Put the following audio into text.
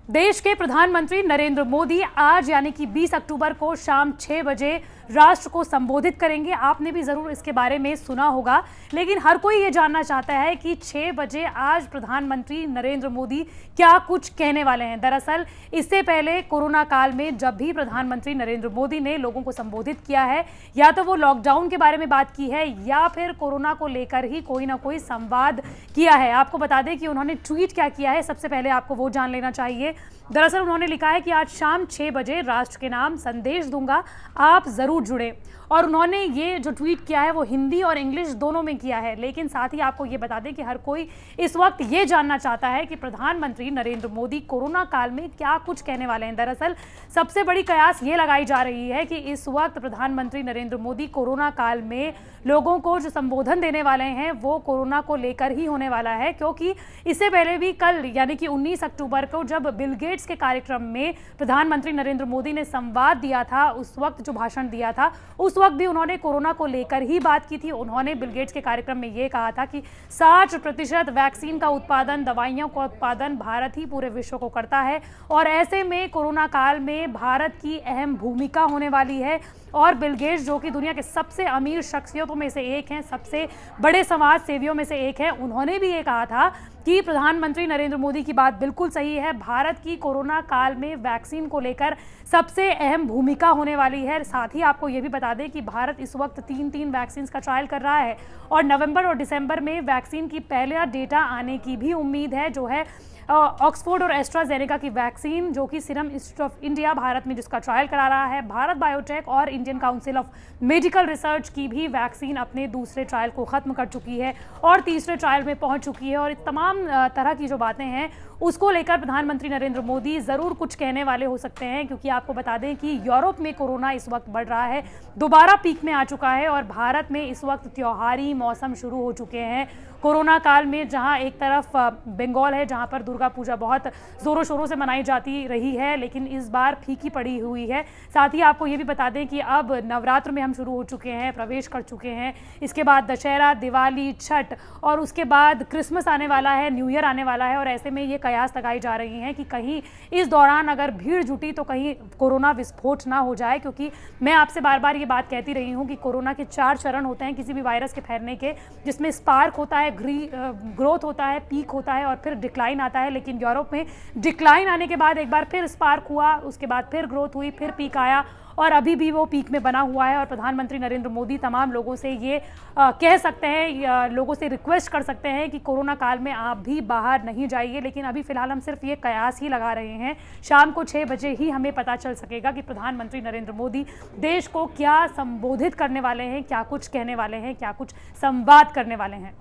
देश के प्रधानमंत्री नरेंद्र मोदी आज यानी कि 20 अक्टूबर को शाम 6 बजे राष्ट्र को संबोधित करेंगे। आपने भी जरूर इसके बारे में सुना होगा, लेकिन हर कोई ये जानना चाहता है कि 6 बजे आज प्रधानमंत्री नरेंद्र मोदी क्या कुछ कहने वाले हैं। दरअसल इससे पहले कोरोना काल में जब भी प्रधानमंत्री नरेंद्र मोदी ने लोगों को संबोधित किया है, या तो वो लॉकडाउन के बारे में बात की है या फिर कोरोना को लेकर ही कोई ना कोई संवाद किया है। आपको बता दें कि उन्होंने ट्वीट क्या किया है, सबसे पहले आपको वो जान लेना चाहिए। दरअसल उन्होंने लिखा है कि आज शाम 6 बजे राष्ट्र के नाम संदेश दूंगा, आप जरूर जुड़े। और उन्होंने ये जो ट्वीट किया है वो हिंदी और इंग्लिश दोनों में किया है। लेकिन साथ ही आपको ये बता दें कि हर कोई इस वक्त ये जानना चाहता है कि प्रधानमंत्री नरेंद्र मोदी कोरोना काल में क्या कुछ कहने वाले हैं। दरअसल सबसे बड़ी कयास ये लगाई जा रही है कि इस वक्त प्रधानमंत्री नरेंद्र मोदी कोरोना काल में लोगों को जो संबोधन देने वाले हैं वो कोरोना को लेकर ही होने वाला है, क्योंकि इससे पहले भी कल यानी कि 19 अक्टूबर को जब बिल गेट्स के कार्यक्रम में प्रधानमंत्री नरेंद्र मोदी ने संवाद दिया था, उस वक्त जो भाषण दिया था उस वक्त भी उन्होंने कोरोना को लेकर ही बात की थी। उन्होंने बिल गेट्स के कार्यक्रम में ये कहा था कि 60% वैक्सीन का उत्पादन, दवाइयों का उत्पादन भारत ही पूरे विश्व को करता है और ऐसे में कोरोना काल में भारत की अहम भूमिका होने वाली है। और बिल गेट्स जो कि दुनिया के सबसे अमीर शख्सियतों में से एक हैं, सबसे बड़े समाज सेवियों में से एक है, उन्होंने भी ये कहा था कि प्रधानमंत्री नरेंद्र मोदी की बात बिल्कुल सही है। भारत की कोरोना काल में वैक्सीन को लेकर सबसे अहम भूमिका होने वाली है। साथ ही आपको ये भी बता दें कि भारत इस वक्त 3 वैक्सीन का ट्रायल कर रहा है और नवंबर और दिसंबर में वैक्सीन की पहला डेटा आने की भी उम्मीद है, जो है ऑक्सफोर्ड और एस्ट्राजेनेका की वैक्सीन, जो कि serum institute of India Bharat में जिसका ट्रायल करा रहा है। भारत बायोटेक और Indian council of medical research की भी वैक्सीन अपने दूसरे ट्रायल को ख़त्म कर चुकी है और तीसरे ट्रायल में पहुंच चुकी है। और इस तमाम तरह की जो बातें हैं उसको लेकर प्रधानमंत्री नरेंद्र मोदी ज़रूर कुछ कहने वाले हो सकते हैं, क्योंकि आपको बता दें कि यूरोप में कोरोना इस वक्त बढ़ रहा है, दोबारा पीक में आ चुका है और भारत में इस वक्त त्योहारी मौसम शुरू हो चुके हैं। कोरोना काल में जहां एक तरफ बंगाल है जहां पर दुर्गा पूजा बहुत ज़ोरों शोरों से मनाई जाती रही है, लेकिन इस बार फीकी पड़ी हुई है। साथ ही आपको ये भी बता दें कि अब नवरात्र में हम शुरू हो चुके हैं, प्रवेश कर चुके हैं। इसके बाद दशहरा, दिवाली, छठ और उसके बाद क्रिसमस आने वाला है, न्यू ईयर आने वाला है। और ऐसे में ये कयास लगाई जा रही हैं कि कहीं इस दौरान अगर भीड़ जुटी तो कहीं कोरोना विस्फोट ना हो जाए, क्योंकि मैं आपसे बार बार ये बात कहती रही हूँ कि कोरोना के 4 चरण होते हैं किसी भी वायरस के फैलने के, जिसमें स्पार्क होता है, ग्रोथ होता है, पीक होता है और फिर डिक्लाइन आता है। लेकिन यूरोप में डिक्लाइन आने के बाद एक बार फिर स्पार्क हुआ, उसके बाद फिर ग्रोथ हुई, फिर पीक आया और अभी भी वो पीक में बना हुआ है। और प्रधानमंत्री नरेंद्र मोदी तमाम लोगों से ये कह सकते हैं, लोगों से रिक्वेस्ट कर सकते हैं कि कोरोना काल में आप भी बाहर नहीं जाइए। लेकिन अभी फिलहाल हम सिर्फ ये कयास ही लगा रहे हैं। शाम को 6 बजे ही हमें पता चल सकेगा कि प्रधानमंत्री नरेंद्र मोदी देश को क्या संबोधित करने वाले हैं, क्या कुछ कहने वाले हैं, क्या कुछ संवाद करने वाले हैं।